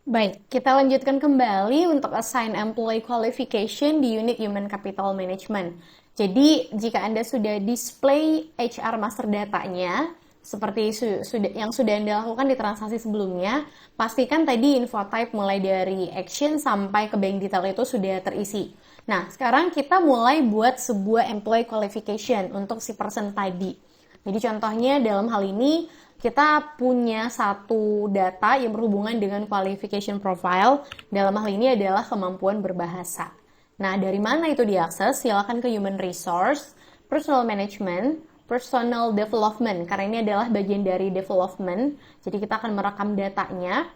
Baik, kita lanjutkan kembali untuk assign employee qualification di unit Human Capital Management. Jadi, jika Anda sudah display HR master datanya, seperti yang sudah Anda lakukan di transaksi sebelumnya, pastikan tadi info type mulai dari action sampai ke bank detail itu sudah terisi. Nah, sekarang kita mulai buat sebuah employee qualification untuk si person tadi. Jadi contohnya dalam hal ini kita punya satu data yang berhubungan dengan qualification profile. Dalam hal ini adalah kemampuan berbahasa. Nah, dari mana itu diakses? Silakan ke Human Resource, Personal Management, Personal Development, karena ini adalah bagian dari development. Jadi kita akan merekam datanya.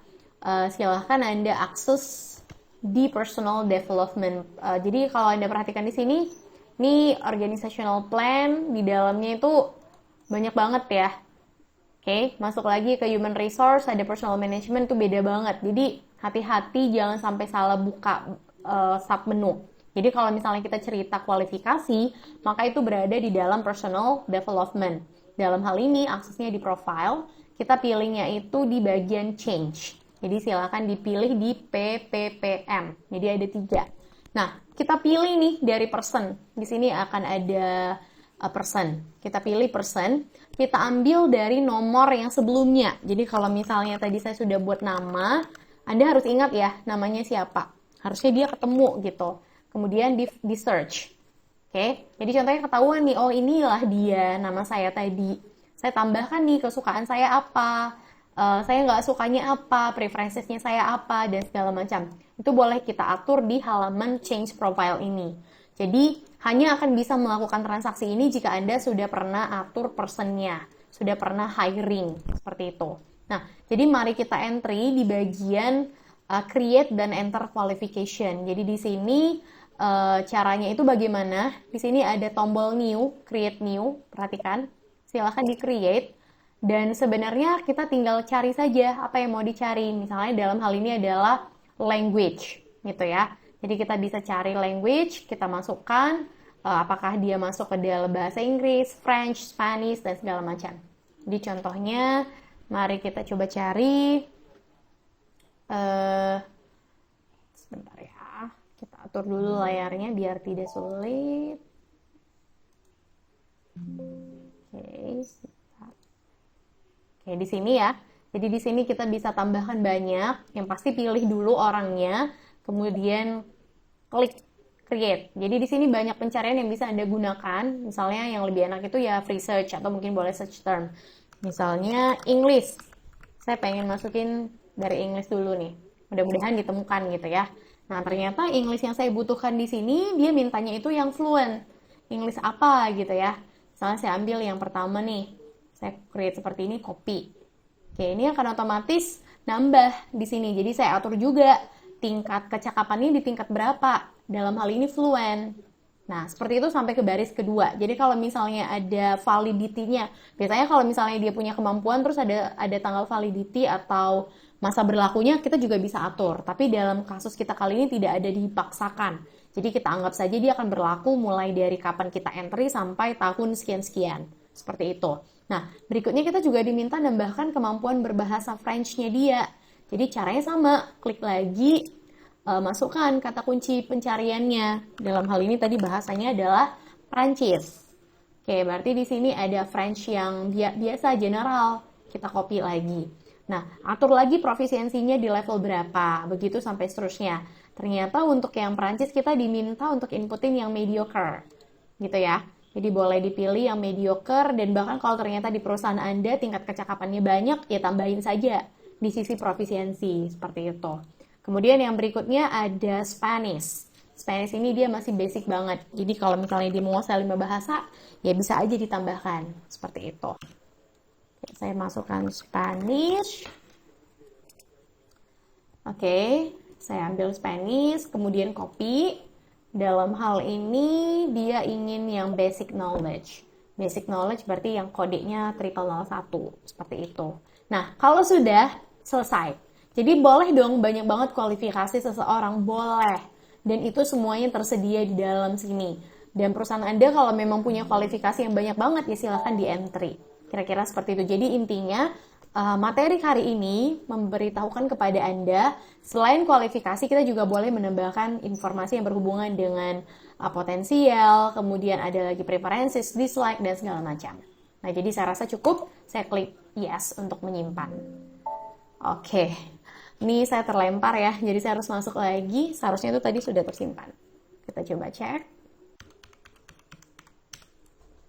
Silakan Anda akses di Personal Development. Jadi kalau Anda perhatikan di sini, ini organizational plan, di dalamnya itu banyak banget ya. Oke, masuk lagi ke human resource, ada personal management, itu beda banget. Jadi hati-hati jangan sampai salah buka sub menu. Jadi kalau misalnya kita cerita kualifikasi, maka itu berada di dalam personal development. Dalam hal ini aksesnya di profile, kita pilihnya itu di bagian change. Jadi silakan dipilih di PPPM. Jadi ada 3. Nah, kita pilih nih dari person. Di sini akan ada person. Kita pilih person, kita ambil dari nomor yang sebelumnya. Jadi kalau misalnya tadi saya sudah buat nama, Anda harus ingat ya namanya siapa. Harusnya dia ketemu gitu. Kemudian di search. Oke, jadi contohnya ketahuan nih, oh inilah dia nama saya tadi. Saya tambahkan nih kesukaan saya apa, saya nggak sukanya apa, preferensinya saya apa, dan segala macam. Itu boleh kita atur di halaman change profile ini. Jadi, hanya akan bisa melakukan transaksi ini jika Anda sudah pernah atur personnya, sudah pernah hiring, seperti itu. Nah, jadi mari kita entry di bagian create dan enter qualification. Jadi di sini caranya itu bagaimana? Di sini ada tombol new, create new, perhatikan. Silahkan di create. Dan sebenarnya kita tinggal cari saja apa yang mau dicari. Misalnya dalam hal ini adalah language, gitu ya. Jadi kita bisa cari language, kita masukkan apakah dia masuk ke dalam bahasa Inggris, French, Spanish, dan segala macam. Jadi contohnya, mari kita coba cari. Sebentar ya, kita atur dulu layarnya biar tidak sulit. Oke, di sini ya. Jadi di sini kita bisa tambahkan banyak. Yang pasti pilih dulu orangnya, kemudian klik create. Jadi di sini banyak pencarian yang bisa Anda gunakan. Misalnya yang lebih enak itu ya free search atau mungkin boleh search term. Misalnya English. Saya pengen masukin dari English dulu nih. Mudah-mudahan ditemukan gitu ya. Nah, ternyata English yang saya butuhkan di sini dia mintanya itu yang fluent. English apa gitu ya. Misalnya saya ambil yang pertama nih. Saya create seperti ini, copy. Oke, ini akan otomatis nambah di sini. Jadi saya atur juga tingkat kecakapannya di tingkat berapa. Dalam hal ini fluent. Nah, seperti itu sampai ke baris kedua. Jadi kalau misalnya ada validity-nya, biasanya kalau misalnya dia punya kemampuan terus ada tanggal validity atau masa berlakunya, kita juga bisa atur. Tapi dalam kasus kita kali ini tidak ada dipaksakan. Jadi kita anggap saja dia akan berlaku mulai dari kapan kita entry sampai tahun sekian-sekian. Seperti itu. Nah, berikutnya kita juga diminta nambahkan kemampuan berbahasa French-nya dia. Jadi caranya sama, klik lagi, masukkan kata kunci pencariannya. Dalam hal ini tadi bahasanya adalah Prancis. Oke, berarti di sini ada French yang biasa, general. Kita copy lagi. Nah, atur lagi profisiensinya di level berapa, begitu sampai seterusnya. Ternyata untuk yang Prancis kita diminta untuk inputin yang mediocre, gitu ya. Jadi boleh dipilih yang mediocre, dan bahkan kalau ternyata di perusahaan Anda tingkat kecakapannya banyak, ya tambahin saja di sisi profisiensi, seperti itu. Kemudian yang berikutnya ada Spanish. Spanish ini dia masih basic banget. Jadi kalau misalnya dia menguasai 5 bahasa, ya bisa aja ditambahkan, seperti itu. Oke, saya masukkan Spanish. Oke, saya ambil Spanish, kemudian copy. Dalam hal ini dia ingin yang basic knowledge. Basic knowledge berarti yang kodenya 0001, seperti itu. Nah, kalau sudah selesai, jadi boleh dong banyak banget kualifikasi seseorang, boleh. Dan itu semuanya tersedia di dalam sini. Dan perusahaan Anda kalau memang punya kualifikasi yang banyak banget, ya silahkan di entry. Kira-kira seperti itu. Jadi intinya materi hari ini memberitahukan kepada Anda, selain kualifikasi, kita juga boleh menambahkan informasi yang berhubungan dengan potensial, kemudian ada lagi preferences, dislike, dan segala macam. Nah, jadi saya rasa cukup, saya klik yes untuk menyimpan. Oke, ini saya terlempar ya, jadi saya harus masuk lagi, seharusnya itu tadi sudah tersimpan. Kita coba cek.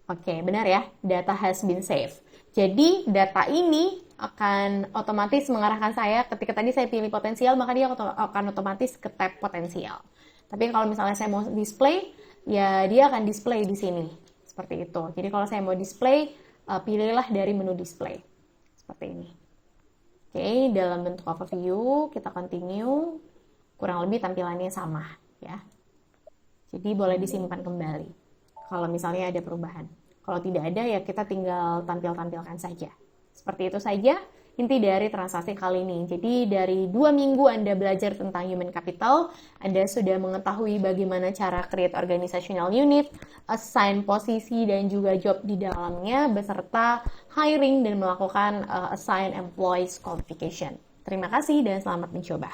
Oke, benar ya, data has been saved. Jadi, data ini akan otomatis mengarahkan saya, ketika tadi saya pilih potensial, maka dia akan otomatis ke tab potensial. Tapi kalau misalnya saya mau display, ya dia akan display di sini. Seperti itu. Jadi kalau saya mau display, pilihlah dari menu display. Seperti ini. Oke, dalam bentuk overview, kita continue. Kurang lebih tampilannya sama, ya. Jadi boleh disimpan kembali. Kalau misalnya ada perubahan. Kalau tidak ada, ya kita tinggal tampilkan saja. Seperti itu saja inti dari transaksi kali ini. Jadi dari 2 minggu Anda belajar tentang human capital, Anda sudah mengetahui bagaimana cara create organizational unit, assign posisi dan juga job di dalamnya, beserta hiring dan melakukan assign employees qualification. Terima kasih dan selamat mencoba.